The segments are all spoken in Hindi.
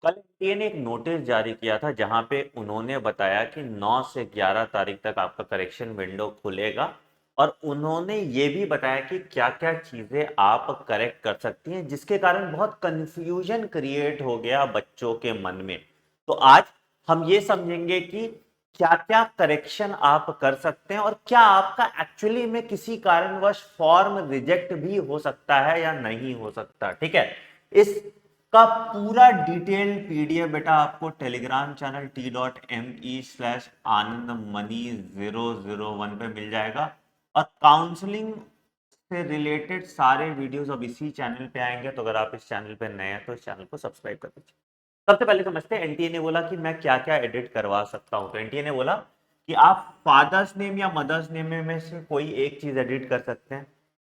कल एनटीए ने एक नोटिस जारी किया था जहां पे उन्होंने बताया कि 9 से 11 तारीख तक आपका करेक्शन विंडो खुलेगा और उन्होंने ये भी बताया कि क्या क्या चीजें आप करेक्ट कर सकती हैं, जिसके कारण बहुत कंफ्यूजन क्रिएट हो गया बच्चों के मन में। तो आज हम ये समझेंगे कि क्या क्या करेक्शन आप कर सकते हैं और क्या आपका एक्चुअली में किसी कारणवश फॉर्म रिजेक्ट भी हो सकता है या नहीं हो सकता। ठीक है, इसका पूरा डिटेल पीडीएफ बेटा आपको टेलीग्राम चैनल t.me/anandmani001 पे मिल जाएगा और काउंसलिंग से रिलेटेड सारे वीडियोस अब इसी चैनल पे आएंगे। तो अगर आप इस चैनल पे नए हैं तो इस चैनल को सब्सक्राइब कर दीजिए। सबसे पहले समझते हैं एनटीए ने बोला कि मैं क्या क्या एडिट करवा सकता हूं। तो एनटीए ने बोला कि आप फादर्स नेम या मदर्स नेम में से कोई एक चीज एडिट कर सकते हैं।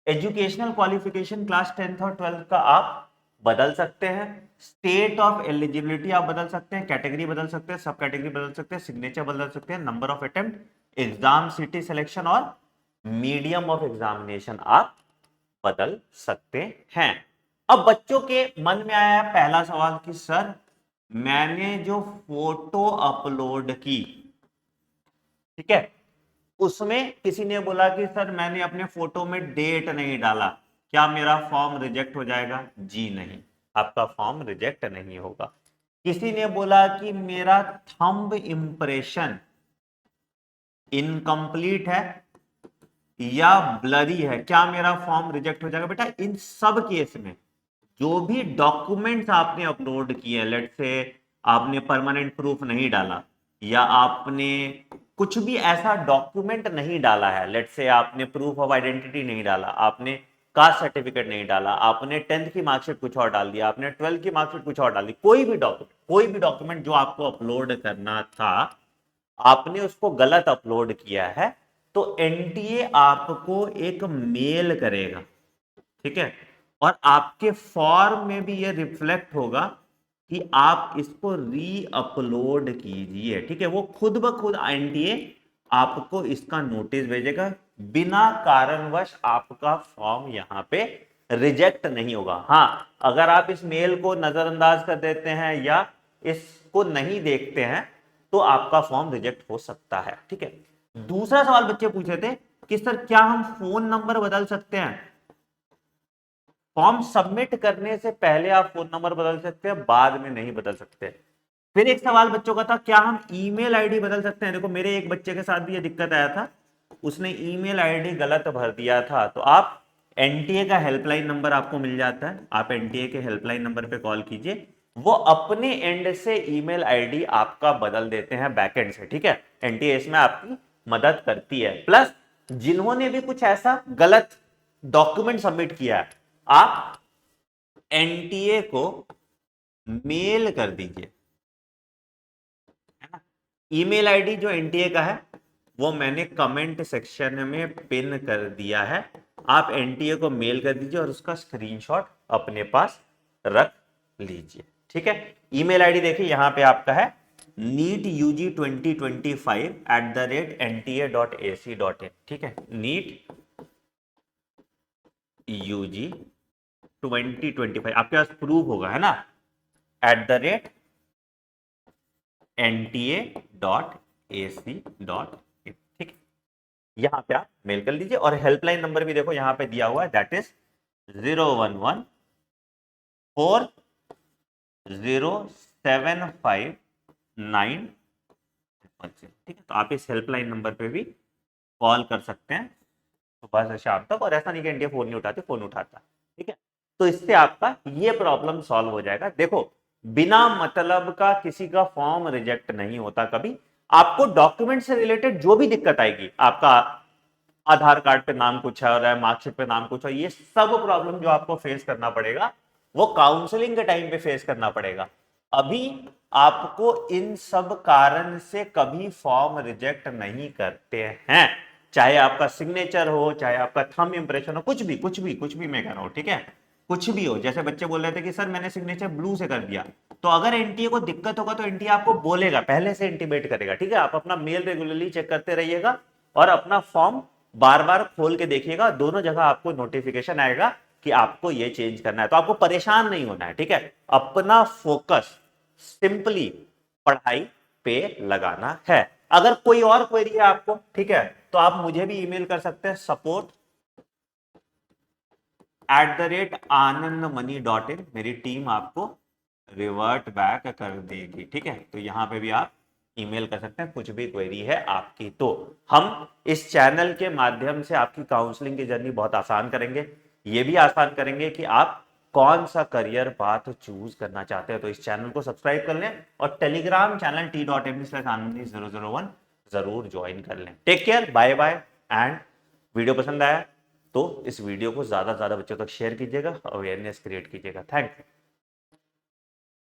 एजुकेशनल क्वालिफिकेशन क्लास 10th और 12th का आप बदल सकते हैं। स्टेट ऑफ एलिजिबिलिटी आप बदल सकते हैं, कैटेगरी बदल सकते हैं, सब कैटेगरी बदल सकते हैं, सिग्नेचर बदल सकते हैं, number of attempt, exam city selection और मीडियम ऑफ एग्जामिनेशन आप बदल सकते हैं। अब बच्चों के मन में आया पहला सवाल कि सर मैंने जो फोटो अपलोड की, ठीक है, उसमें किसी ने बोला कि सर मैंने अपने फोटो में डेट नहीं डाला, क्या मेरा फॉर्म रिजेक्ट हो जाएगा? जी नहीं, आपका फॉर्म रिजेक्ट नहीं होगा। किसी ने बोला कि मेरा थंब इंप्रेशन इनकम्प्लीट है या ब्लरी है, क्या मेरा फॉर्म रिजेक्ट हो जाएगा? बेटा इन सब केस में जो भी डॉक्यूमेंट्स आपने अपलोड किए, लेट से आपने परमानेंट प्रूफ नहीं डाला या आपने कुछ भी ऐसा डॉक्यूमेंट नहीं डाला है, लेट से आपने प्रूफ ऑफ आइडेंटिटी नहीं डाला, आपने कास्ट सर्टिफिकेट नहीं डाला, आपने 10th की मार्कशीट कुछ और डाल दिया, आपने 12th की मार्कशीट कुछ और डाल दी, कोई भी डॉक्यूमेंट जो आपको अपलोड करना था आपने उसको गलत अपलोड किया है, तो एनटीए आपको एक मेल करेगा। ठीक है, और आपके फॉर्म में भी ये रिफ्लेक्ट होगा कि आप इसको री अपलोड कीजिए। ठीक है, वो खुद ब खुद एनटीए आपको इसका नोटिस भेजेगा, बिना कारणवश आपका फॉर्म यहां पे रिजेक्ट नहीं होगा। हाँ, अगर आप इस मेल को नजरअंदाज कर देते हैं या इसको नहीं देखते हैं तो आपका फॉर्म रिजेक्ट हो सकता है। ठीक है, दूसरा सवाल बच्चे पूछे थे कि सर क्या हम फोन नंबर बदल सकते हैं? फॉर्म सबमिट करने से पहले आप फोन नंबर बदल सकते हैं, बाद में नहीं बदल सकते। फिर एक सवाल बच्चों का था क्या हम ईमेल आईडी बदल सकते हैं? देखो मेरे एक बच्चे के साथ भी ये दिक्कत आया था, उसने ईमेल आईडी गलत भर दिया था। तो आप एनटीए का हेल्पलाइन नंबर आपको मिल जाता है, आप एनटीए के हेल्पलाइन नंबर पे कॉल कीजिए, वो अपने एंड से ईमेल आईडी आपका बदल देते हैं बैकएंड से। ठीक है, एनटीए इसमें आपकी मदद करती है। प्लस जिन्होंने भी कुछ ऐसा गलत डॉक्यूमेंट सबमिट किया है, आप एनटीए को मेल कर दीजिए, है ना। ईमेल आईडी जो एनटीए का है वो मैंने कमेंट सेक्शन में पिन कर दिया है, आप एनटीए को मेल कर दीजिए और उसका स्क्रीनशॉट अपने पास रख लीजिए। ठीक है, ईमेल आईडी देखिए यहां पे आपका है neetug2025@nta.ac.in। ठीक है, neetug2025 आपके पास प्रूफ होगा, है ना, @nta.ac.in। ठीक है, यहां पे आप मेल कर लीजिए और हेल्पलाइन नंबर भी देखो यहां पे दिया हुआ है, दैट इज 011407591। ठीक है, तो आप इस हेल्पलाइन नंबर पे भी कॉल कर सकते हैं सुबह से शाम तक, और ऐसा नहीं कि इंडिया फोन नहीं उठाते, फोन उठाता। ठीक है, तो इससे आपका ये प्रॉब्लम सॉल्व हो जाएगा। देखो बिना मतलब का किसी का फॉर्म रिजेक्ट नहीं होता कभी। आपको डॉक्यूमेंट से रिलेटेड जो भी दिक्कत आएगी, आपका आधार कार्ड पे नाम कुछ है और मार्कशीट पे नाम कुछ है, ये सब प्रॉब्लम जो आपको फेस करना पड़ेगा वो काउंसलिंग के टाइम पे फेस करना पड़ेगा। अभी आपको इन सब कारण से कभी फॉर्म रिजेक्ट नहीं करते हैं, चाहे आपका सिग्नेचर हो, चाहे आपका थंब इंप्रेशन हो, कुछ भी मैं कह रहा हूं। ठीक है, कुछ भी हो। जैसे बच्चे बोल रहे थे कि सर मैंने सिग्नेचर ब्लू से कर दिया, तो अगर एनटीए को दिक्कत होगा तो एनटीए आपको बोलेगा, पहले से इंटीमेट करेगा। ठीक है, आप अपना मेल रेगुलरली चेक करते रहिएगा और अपना फॉर्म बार बार खोल के देखिएगा, दोनों जगह आपको नोटिफिकेशन आएगा कि आपको ये चेंज करना है, तो आपको परेशान नहीं होना है। ठीक है, अपना फोकस सिंपली पढ़ाई पे लगाना है। अगर कोई और क्वेरी है आपको, ठीक है, तो आप मुझे भी ईमेल कर सकते हैं support@anandmoney.in। मेरी टीम आपको रिवर्ट बैक कर देगी, ठीक है। तो यहां पे भी आप ईमेल कर सकते हैं, कुछ भी क्वेरी है आपकी तो हम इस चैनल के माध्यम से आपकी काउंसलिंग की जर्नी बहुत आसान करेंगे। ये भी आसान करेंगे कि आप कौन सा करियर पाथ चूज करना चाहते हैं। तो इस चैनल को सब्सक्राइब कर लें और टेलीग्राम चैनल t.me/anandi001 जरूर ज्वाइन कर लें। Take care, bye bye. And video पसंद आया तो इस वीडियो को ज्यादा से ज्यादा बच्चों तक शेयर कीजिएगा, अवेयरनेस क्रिएट कीजिएगा। Thank you.